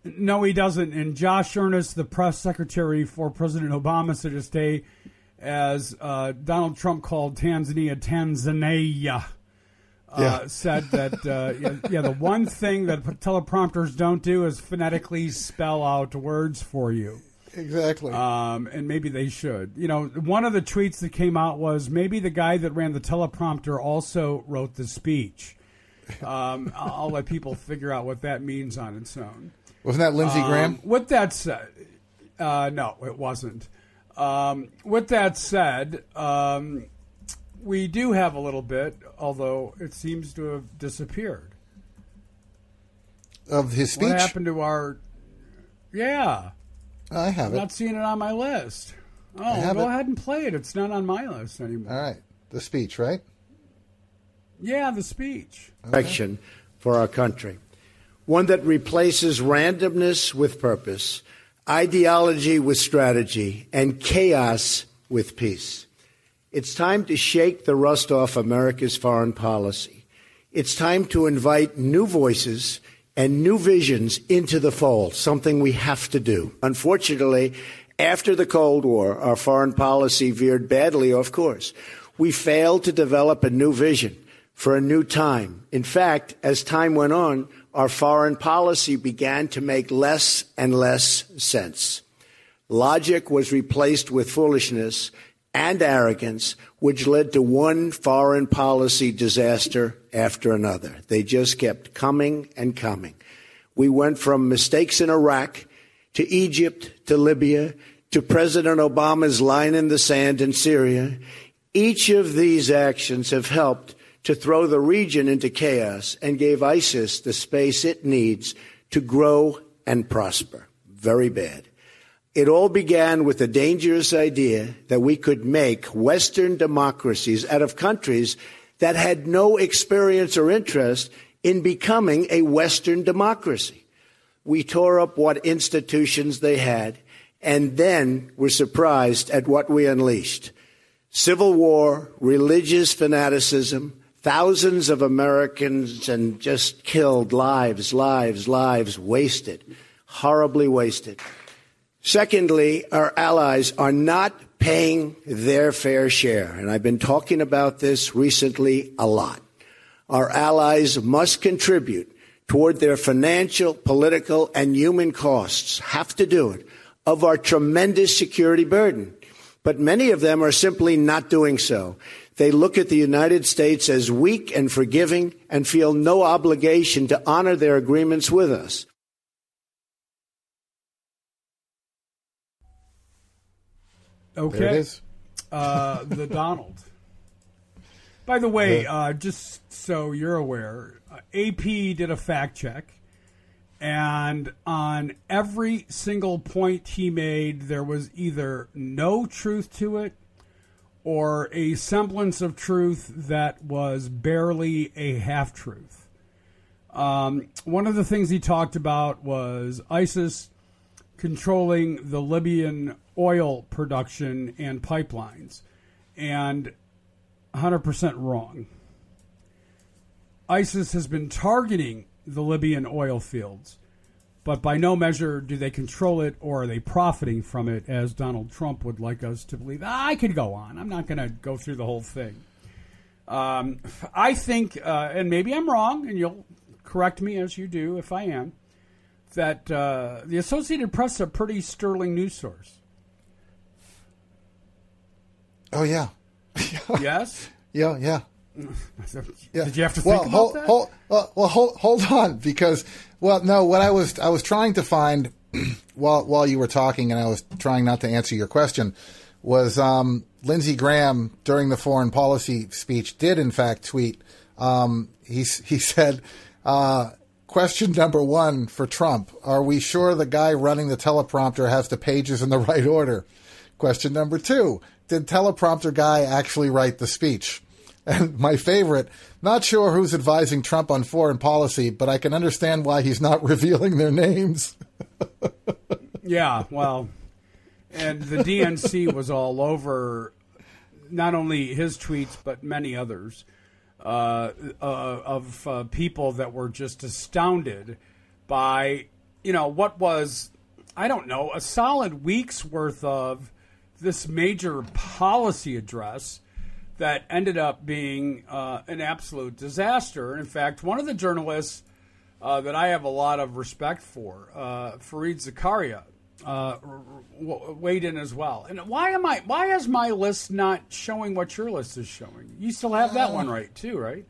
No, he doesn't. And Josh Earnest, the press secretary for President Obama, said this day, as Donald Trump called Tanzania, said that the one thing that teleprompters don't do is phonetically spell out words for you.
Exactly.
And maybe they should. One of the tweets that came out was maybe the guy that ran the teleprompter also wrote the speech. I'll let people figure out what that means on its own.
Wasn't that Lindsey Graham?
With that said, no, it wasn't. With that said, we do have a little bit, although it seems to have disappeared.
Of his speech?
What happened to our... Yeah.
I have
I'm not seeing it on my list. Go ahead and play it. It's not on my list anymore.
All right. The speech, right?
Yeah, the speech.
Direction for our country. One that replaces randomness with purpose, ideology with strategy, and chaos with peace. It's time to shake the rust off America's foreign policy. It's time to invite new voices and new visions into the fold, something we have to do. Unfortunately, after the Cold War, our foreign policy veered badly off course. We failed to develop a new vision for a new time. In fact, as time went on, our foreign policy began to make less and less sense. Logic was replaced with foolishness and arrogance, which led to one foreign policy disaster after another. They just kept coming and coming. We went from mistakes in Iraq to Egypt to Libya to President Obama's line in the sand in Syria. Each of these actions have helped to throw the region into chaos and gave ISIS the space it needs to grow and prosper. Very bad. It all began with the dangerous idea that we could make Western democracies out of countries that had no experience or interest in becoming a Western democracy. We tore up what institutions they had and then were surprised at what we unleashed. Civil war, religious fanaticism, thousands of Americans and just killed lives wasted, horribly wasted. Secondly, our allies are not paying their fair share, and I've been talking about this recently a lot. Our allies must contribute toward their financial, political, and human costs, have to do it, of our tremendous security burden. But many of them are simply not doing so. They look at the United States as weak and forgiving and feel no obligation to honor their agreements with us.
Okay.
There it is.
The Donald. By the way, just so you're aware, AP did a fact check, and on every single point he made, there was either no truth to it or a semblance of truth that was barely a half-truth. One of the things he talked about was ISIS controlling the Libyan oil production and pipelines, and 100% wrong. ISIS has been targeting the Libyan oil fields, but by no measure do they control it or are they profiting from it, as Donald Trump would like us to believe. I could go on. I'm not going to go through the whole thing. I think, and maybe I'm wrong, and you'll correct me as you do if I am, that the Associated Press is a pretty sterling news source.
Oh, yeah.
Yes?
Yeah.
Did you have to think about that?
Hold on, because what I was trying to find while you were talking, and I was trying not to answer your question, was Lindsey Graham during the foreign policy speech did in fact tweet. He said, question number 1 for Trump: are we sure the guy running the teleprompter has the pages in the right order? Question number 2: did teleprompter guy actually write the speech? And my favorite, not sure who's advising Trump on foreign policy, but I can understand why he's not revealing their names.
Yeah, well, and the DNC was all over not only his tweets, but many others of people that were just astounded by, what was, I don't know, a solid week's worth of this major policy address that ended up being an absolute disaster. In fact, one of the journalists that I have a lot of respect for, Fareed Zakaria, weighed in as well. And why is my list not showing what your list is showing? You still have that one right too, right?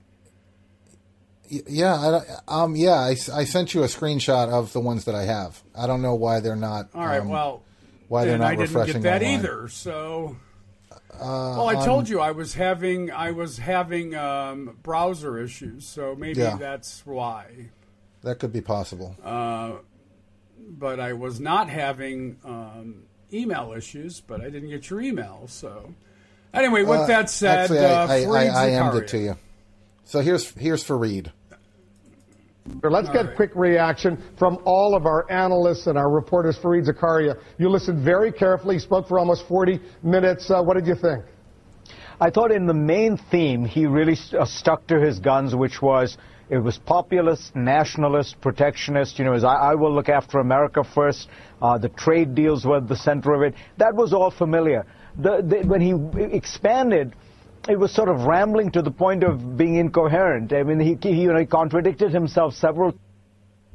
Yeah, I sent you a screenshot of the ones that I have. I don't know why they're not.
All right, well,
why they're not refreshing.
I didn't get that
online.
Either. So, well, I told you I was having browser issues, so maybe that's why.
That could be possible.
But I was not having email issues, but I didn't get your email. So, anyway, with that said,
actually, I emmed it to you. So here's Fareed.
Let's get a quick reaction from all of our analysts and our reporters. Fareed Zakaria, you listened very carefully, spoke for almost 40 minutes. What did you think?
I thought in the main theme, he really stuck to his guns, which was, it was populist, nationalist, protectionist. I will look after America first. The trade deals were the center of it. That was all familiar. When he expanded, it was sort of rambling to the point of being incoherent. I mean, he contradicted himself several times.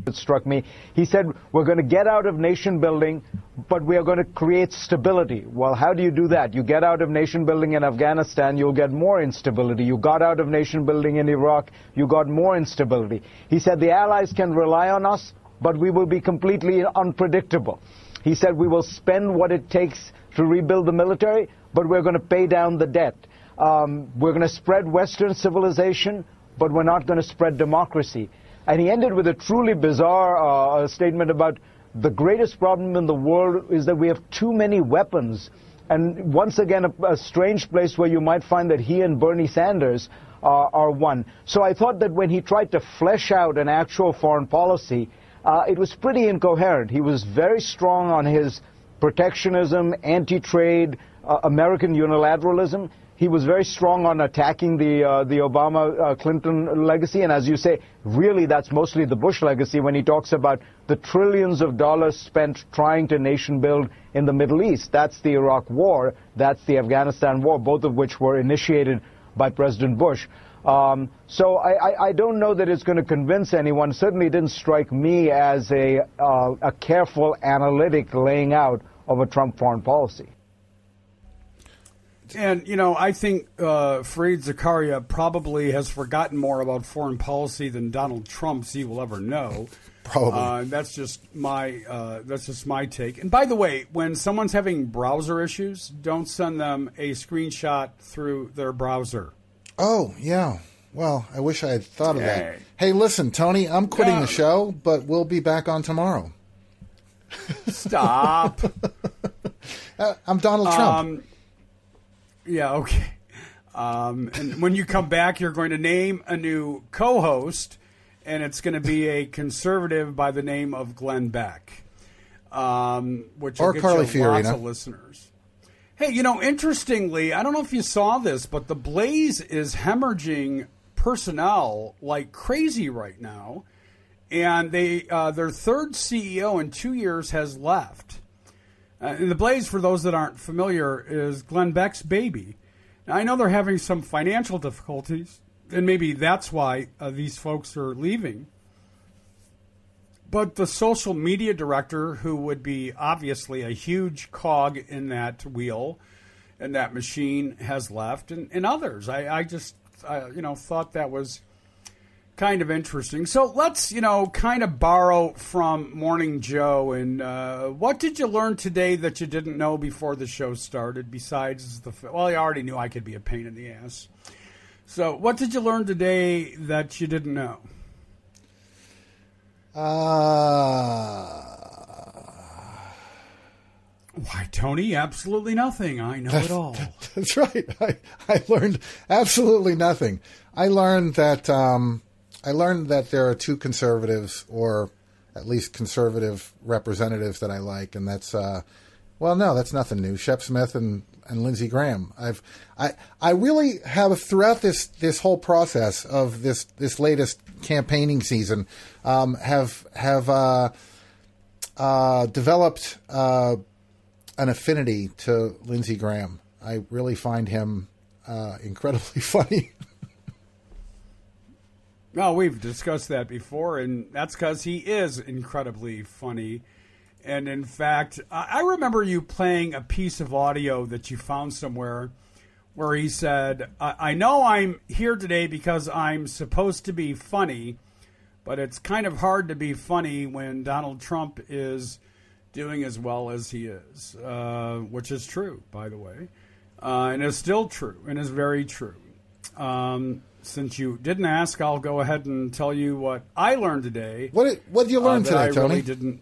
It struck me. He said, we're going to get out of nation building, but we are going to create stability. Well, how do you do that? You get out of nation building in Afghanistan, you'll get more instability. You got out of nation building in Iraq, you got more instability. He said the allies can rely on us, but we will be completely unpredictable. He said we will spend what it takes to rebuild the military, but we're going to pay down the debt. We're going to spread Western civilization, but we're not going to spread democracy. And he ended with a truly bizarre statement about the greatest problem in the world is that we have too many weapons. And once again, a strange place where you might find that he and Bernie Sanders are one. So I thought that when he tried to flesh out an actual foreign policy, it was pretty incoherent. He was very strong on his protectionism, anti-trade, American unilateralism. He was very strong on attacking the Obama-Clinton legacy. And as you say, really that's mostly the Bush legacy when he talks about the trillions of dollars spent trying to nation build in the Middle East. That's the Iraq War. That's the Afghanistan War, both of which were initiated by President Bush. So I don't know that it's going to convince anyone. Certainly didn't strike me as a careful analytic laying out of a Trump foreign policy.
And, I think Fareed Zakaria probably has forgotten more about foreign policy than Donald Trump's he will ever know.
Probably.
That's just my take. And by the way, when someone's having browser issues, don't send them a screenshot through their browser.
Oh, yeah. Well, I wish I had thought of that. Hey, listen, Tony, I'm quitting the show, but we'll be back on tomorrow.
Stop.
I'm Donald Trump.
Yeah, okay. And when you come back, you're going to name a new co-host, and it's going to be a conservative by the name of Glenn Beck, which will get
Carly
you lots
Fiorina.
of listeners. Hey, interestingly, I don't know if you saw this, but the Blaze is hemorrhaging personnel like crazy right now, and their third CEO in 2 years has left. And the Blaze, for those that aren't familiar, is Glenn Beck's baby. Now, I know they're having some financial difficulties, and maybe that's why these folks are leaving. But the social media director, who would be obviously a huge cog in that wheel and that machine, has left, and others. I just thought that was kind of interesting. So let's, kind of borrow from Morning Joe. And what did you learn today that you didn't know before the show started, besides well, you already knew I could be a pain in the ass. So what did you learn today that you didn't know?
What?
Tony? Absolutely nothing. I know it all.
That's right. I learned absolutely nothing. I learned that there are two conservatives, or at least conservative representatives that I like, and that's no, that's nothing new. Shep Smith and Lindsey Graham. I really have, throughout this whole process of this latest campaigning season, have developed an affinity to Lindsey Graham. I really find him incredibly funny.
No, we've discussed that before, and that's because he is incredibly funny. And in fact, I remember you playing a piece of audio that you found somewhere where he said, I know I'm here today because I'm supposed to be funny, but it's kind of hard to be funny when Donald Trump is doing as well as he is, which is true, by the way, and is still true, and is very true. Since you didn't ask, I'll go ahead and tell you what I learned today.
What did you learn today, Tony?
Really didn't.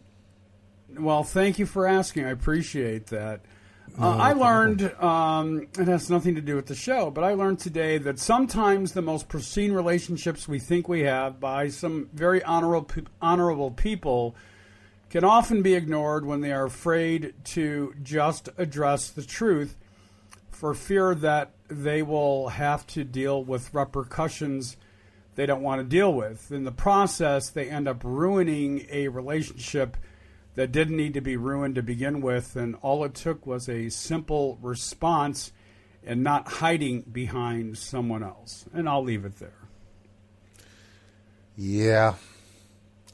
Well, thank you for asking. I appreciate that. I learned, it has nothing to do with the show, but I learned today that sometimes the most pristine relationships we think we have by some very honorable people can often be ignored when they are afraid to just address the truth for fear that they will have to deal with repercussions they don't want to deal with. In the process, they end up ruining a relationship that didn't need to be ruined to begin with, and all it took was a simple response and not hiding behind someone else. And I'll leave it there.
Yeah,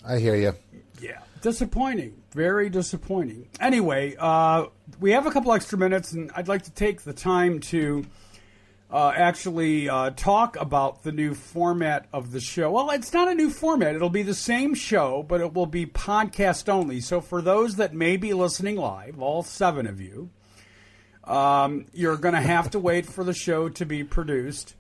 I hear you.
Yeah, disappointing. Very disappointing. Anyway, we have a couple extra minutes, and I'd like to take the time to actually talk about the new format of the show. Well, it's not a new format. It'll be the same show, but it will be podcast only. So for those that may be listening live, all 7 of you, you're going to have to wait for the show to be produced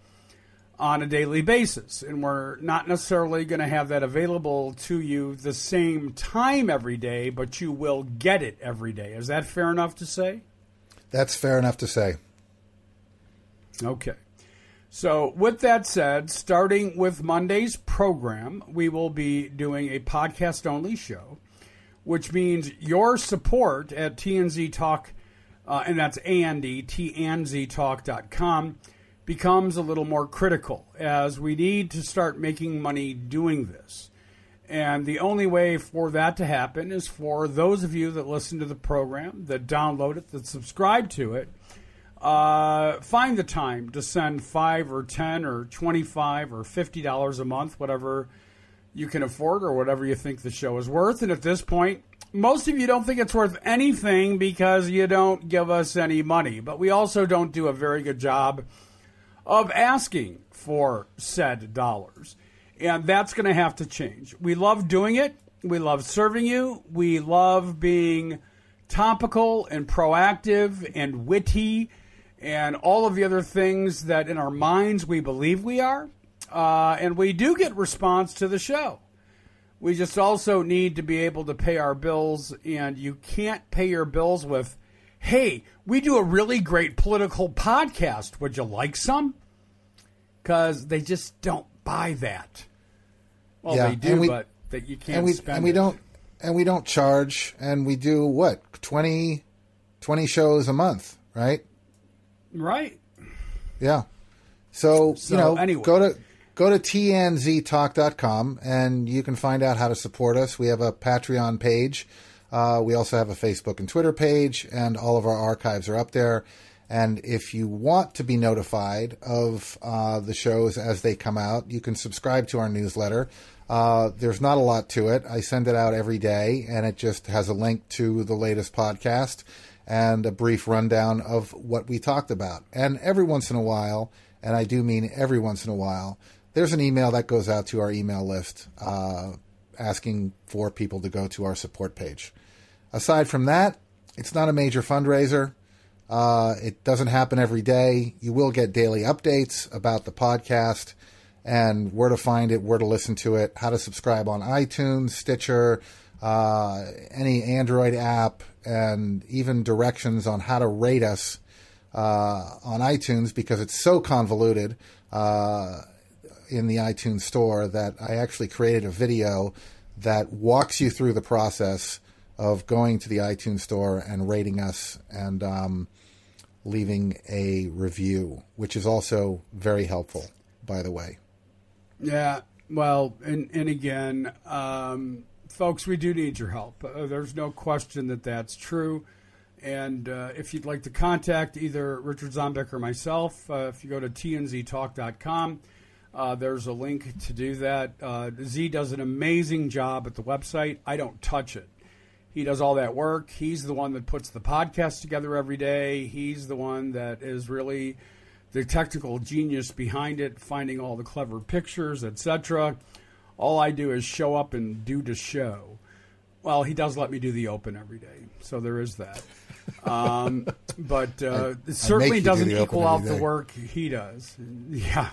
on a daily basis. And we're not necessarily going to have that available to you the same time every day, but you will get it every day. Is that fair enough to say?
That's fair enough to say.
Okay. So with that said, starting with Monday's program, we will be doing a podcast-only show, which means your support at TNZ Talk, and that's A-N-D, TNZTalk.com, becomes a little more critical, as we need to start making money doing this. And the only way for that to happen is for those of you that listen to the program, that download it, that subscribe to it, find the time to send $5 or $10 or $25 or $50 a month, whatever you can afford or whatever you think the show is worth. And at this point, most of you don't think it's worth anything because you don't give us any money. But we also don't do a very good job of asking for said dollars. And that's going to have to change. We love doing it. We love serving you. We love being topical and proactive and witty and all of the other things that in our minds we believe we are. And we do get response to the show. We just also need to be able to pay our bills, and you can't pay your bills with, hey, we do a really great political podcast. Would you like some? Because they just don't buy that. Well, yeah, they do, but that you can't spend it.
And we don't charge, and we do, what, 20 shows a month, right?
Right.
Yeah. So
anyway.
go to tnztalk.com, and you can find out how to support us. We have a Patreon page. We also have a Facebook and Twitter page, and all of our archives are up there. And if you want to be notified of the shows as they come out, you can subscribe to our newsletter. There's not a lot to it. I send it out every day, and it just has a link to the latest podcast and a brief rundown of what we talked about. And every once in a while, and I do mean every once in a while, there's an email that goes out to our email list asking for people to go to our support page. Aside from that, it's not a major fundraiser. It doesn't happen every day. You will get daily updates about the podcast and where to find it, where to listen to it, how to subscribe on iTunes, Stitcher, any Android app, and even directions on how to rate us on iTunes, because it's so convoluted in the iTunes store that I actually created a video that walks you through the process of going to the iTunes store and rating us and leaving a review, which is also very helpful, by the way.
Yeah, well, and again, folks, we do need your help. There's no question that that's true. And if you'd like to contact either Richard Zombeck or myself, if you go to tnztalk.com, there's a link to do that. Z does an amazing job at the website. I don't touch it. He does all that work. He's the one that puts the podcast together every day. He's the one that is really the technical genius behind it, finding all the clever pictures, etc. All I do is show up and do the show. Well, he does let me do the open every day, so there is that. But it certainly doesn't equal out the work he does. Yeah,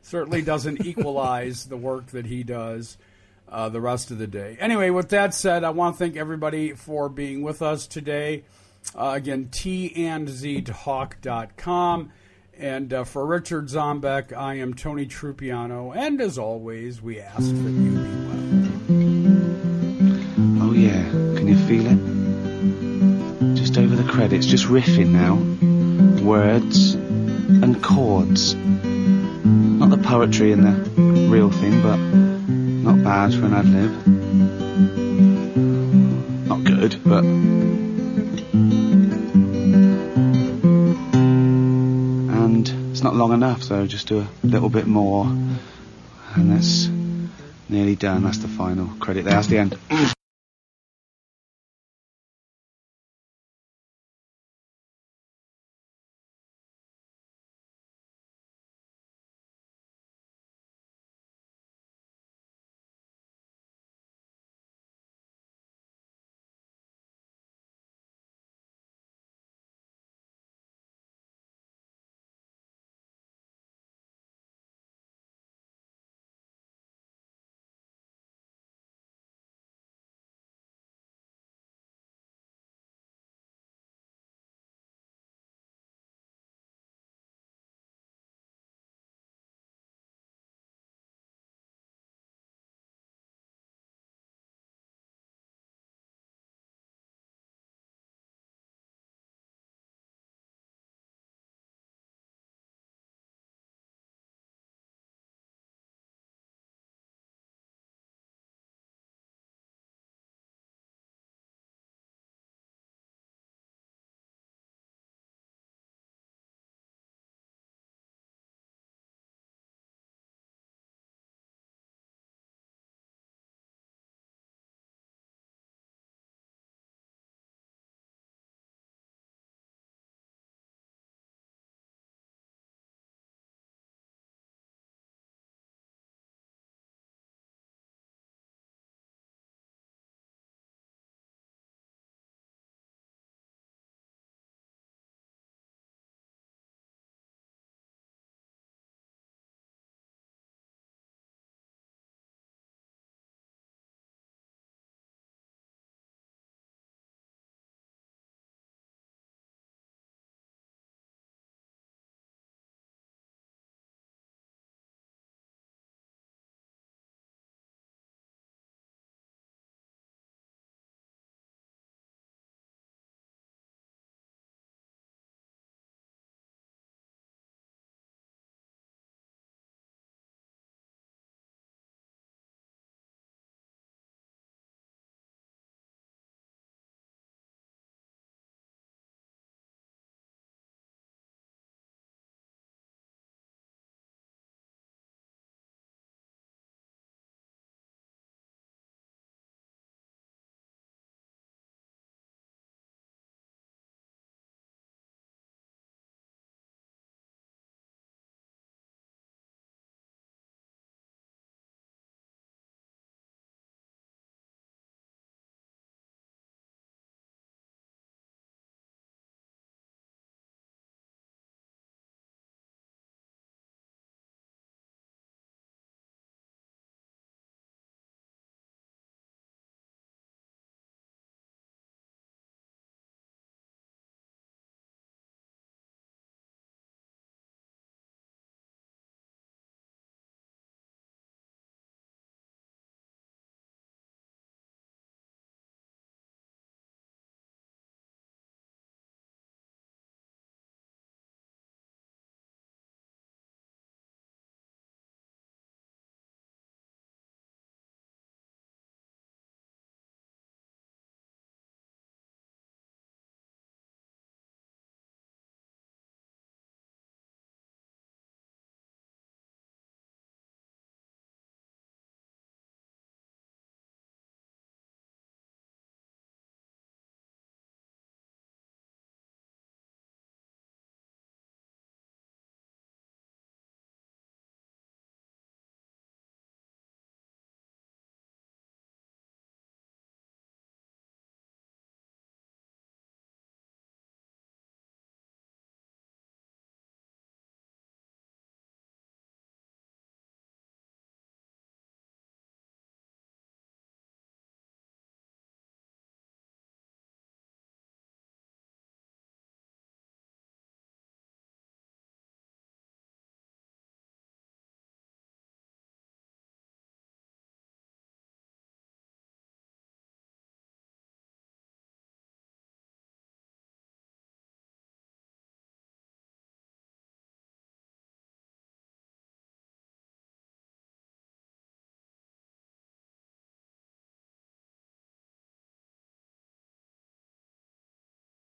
certainly doesn't equalize the work that he does the rest of the day. Anyway, with that said, I want to thank everybody for being with us today. Again, tnztalk.com. And for Richard Zombeck, I am Tony Trupiano. And as always, we ask that you be well.
Oh, yeah. Can you feel it? Just over the credits, just riffing now. Words and chords. Not the poetry and the real thing, but not bad for an ad-lib. Not good, but... And it's not long enough, so just do a little bit more. And that's nearly done. That's the final credit there. That's the end.